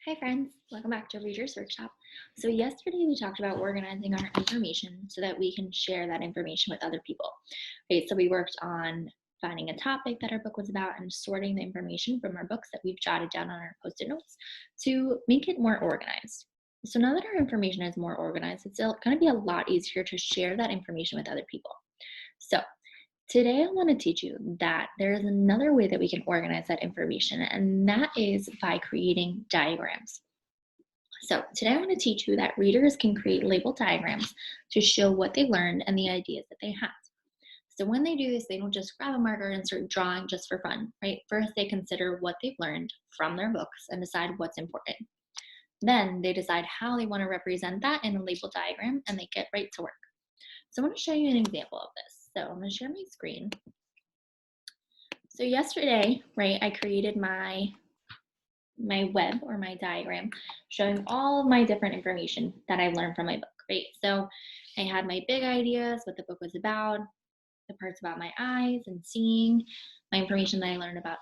Hi friends, welcome back to Reader's Workshop. So yesterday we talked about organizing our information so that we can share that information with other people. Right, so we worked on finding a topic that our book was about and sorting the information from our books that we've jotted down on our post-it notes to make it more organized. So now that our information is more organized, it's going to be a lot easier to share that information with other people. So today, I want to teach you that there is another way that we can organize that information, and that is by creating diagrams. So today, I want to teach you that readers can create label diagrams to show what they learned and the ideas that they have. So when they do this, they don't just grab a marker and start drawing just for fun, right? First, they consider what they've learned from their books and decide what's important. Then they decide how they want to represent that in a label diagram, and they get right to work. So I want to show you an example of this. So I'm going to share my screen. So yesterday, right, I created my web or my diagram showing all of my different information that I learned from my book, right? So I had my big ideas, what the book was about, the parts about my eyes and seeing, my information that I learned about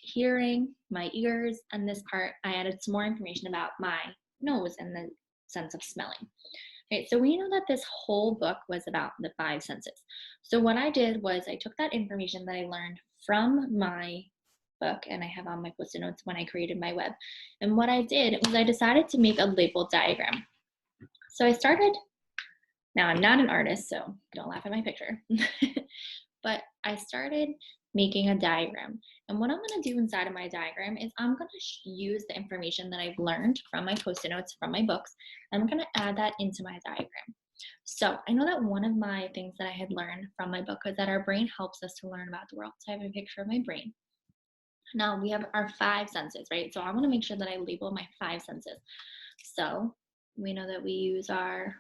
hearing, my ears, and this part I added some more information about my nose and the sense of smelling. Okay, so we know that this whole book was about the five senses. So what I did was I took that information that I learned from my book and I have on my post-it notes when I created my web. And what I did was I decided to make a label diagram. So I started, now I'm not an artist, so don't laugh at my picture, but I started making a diagram. And what I'm going to do inside of my diagram is I'm going to use the information that I've learned from my post-it notes from my books, and I'm going to add that into my diagram. So I know that one of my things that I had learned from my book is that our brain helps us to learn about the world. So I have a picture of my brain. Now we have our five senses, right? So I want to make sure that I label my five senses. So we know that we use our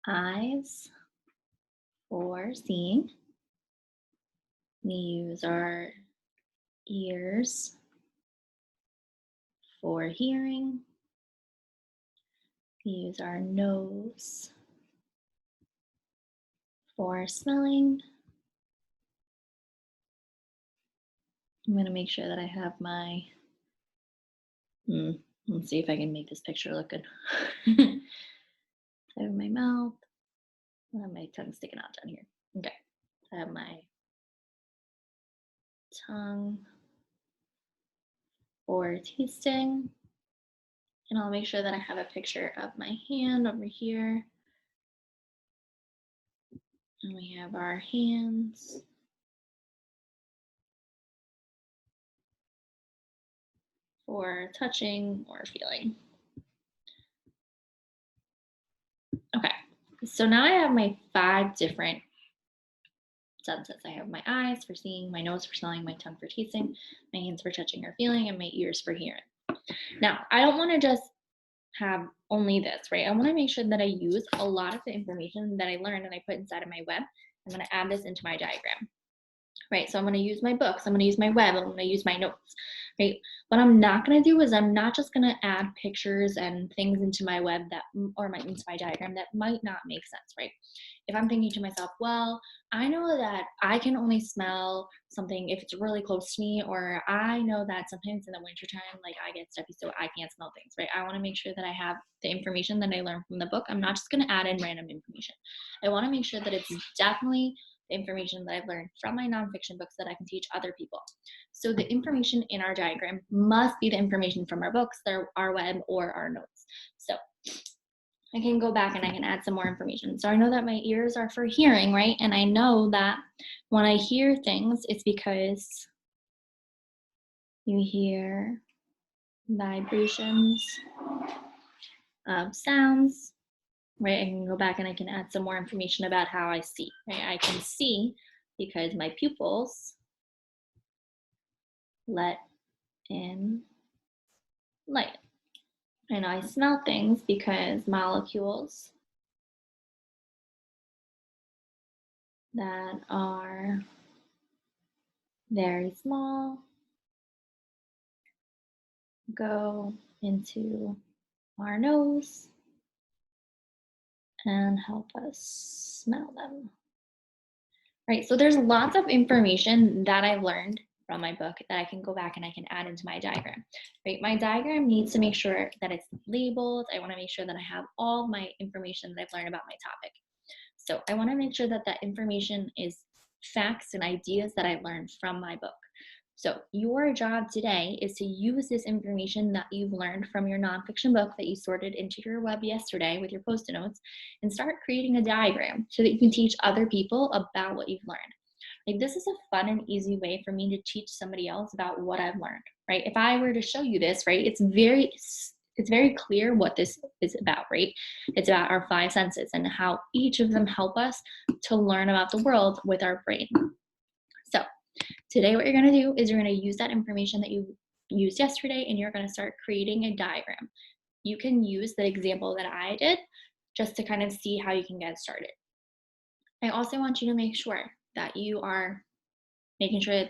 eyes for seeing. We use our ears for hearing. We use our nose for smelling. I'm going to make sure that I have my, let's see if I can make this picture look good. I have my mouth. I have my tongue sticking out down here. Okay. I have my tongue for tasting. And I'll make sure that I have a picture of my hand over here. And we have our hands for touching or feeling. Okay, so now I have my five different senses. I have my eyes for seeing, my nose for smelling, my tongue for tasting, my hands for touching or feeling, and my ears for hearing. Now, I don't want to just have only this, right? I want to make sure that I use a lot of the information that I learned and I put inside of my web. I'm going to add this into my diagram. Right, so I'm going to use my books, I'm going to use my web, I'm going to use my notes, right? What I'm not going to do is I'm not just going to add pictures and things into my web that, or into my diagram that might not make sense, right? If I'm thinking to myself, well, I know that I can only smell something if it's really close to me, or I know that sometimes in the wintertime, like I get stuffy, so I can't smell things, right? I want to make sure that I have the information that I learned from the book. I'm not just going to add in random information. I want to make sure that it's definitely the information that I've learned from my nonfiction books that I can teach other people. So the information in our diagram must be the information from our books, our web, or our notes. So I can go back and I can add some more information. So I know that my ears are for hearing, right? And I know that when I hear things, it's because you hear vibrations of sounds, right? I can go back and I can add some more information about how I see, right? I can see because my pupils let in light. And I smell things because molecules that are very small go into our nose and help us smell them. Right, so there's lots of information that I've learned from my book that I can go back and I can add into my diagram, right? My diagram needs to make sure that it's labeled. I want to make sure that I have all my information that I've learned about my topic. So I want to make sure that that information is facts and ideas that I've learned from my book. So your job today is to use this information that you've learned from your nonfiction book that you sorted into your web yesterday with your post-it notes and start creating a diagram so that you can teach other people about what you've learned. Like, this is a fun and easy way for me to teach somebody else about what I've learned, right? If I were to show you this, right, it's very clear what this is about, right? It's about our five senses and how each of them help us to learn about the world with our brain. So today what you're going to do is you're going to use that information that you used yesterday and you're going to start creating a diagram. You can use the example that I did just to kind of see how you can get started. I also want you to make sure that you are making sure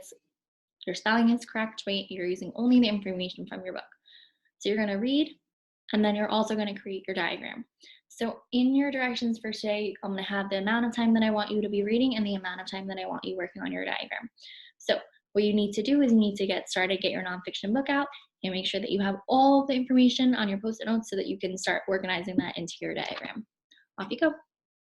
your spelling is correct, right? You're using only the information from your book. So you're going to read, and then you're also going to create your diagram. So in your directions for today, I'm going to have the amount of time that I want you to be reading and the amount of time that I want you working on your diagram. So what you need to do is you need to get started, get your nonfiction book out, and make sure that you have all the information on your post-it notes so that you can start organizing that into your diagram. Off you go.